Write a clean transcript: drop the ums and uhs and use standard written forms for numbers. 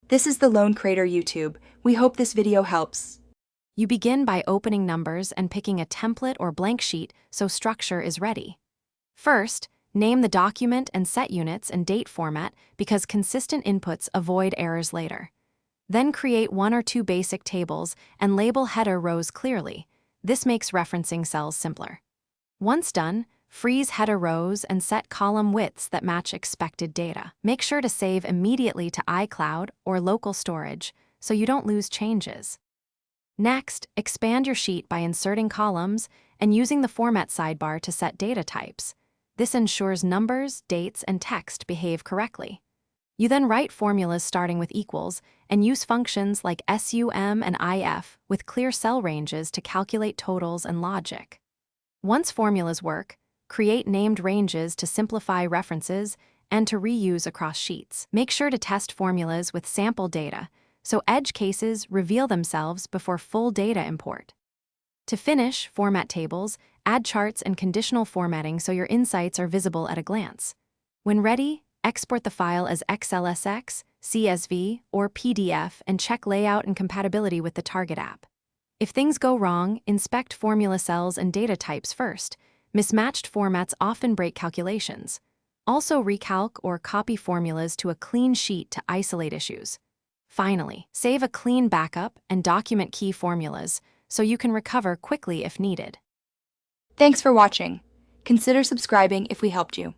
This is the Lone Crater YouTube. We hope this video helps. You begin by opening numbers and picking a template or blank sheet so structure is ready. First, name the document and set units and date format because consistent inputs avoid errors later. Then create 1 or 2 basic tables and label header rows clearly. This makes referencing cells simpler. Once done, freeze header rows and set column widths that match expected data. Make sure to save immediately to iCloud or local storage so you don't lose changes. Next, expand your sheet by inserting columns and using the format sidebar to set data types. This ensures numbers, dates, and text behave correctly. You then write formulas starting with equals and use functions like sum and if with clear cell ranges to calculate totals and logic. Once formulas work, create named ranges to simplify references and to reuse across sheets. Make sure to test formulas with sample data so edge cases reveal themselves before full data import. To finish, format tables, add charts and conditional formatting so your insights are visible at a glance. When ready, export the file as XLSX, CSV, or PDF and check layout and compatibility with the target app. If things go wrong, inspect formula cells and data types first. Mismatched formats often break calculations. Also recalc or copy formulas to a clean sheet to isolate issues. Finally, save a clean backup and document key formulas so you can recover quickly if needed. Thanks for watching. Consider subscribing if we helped you.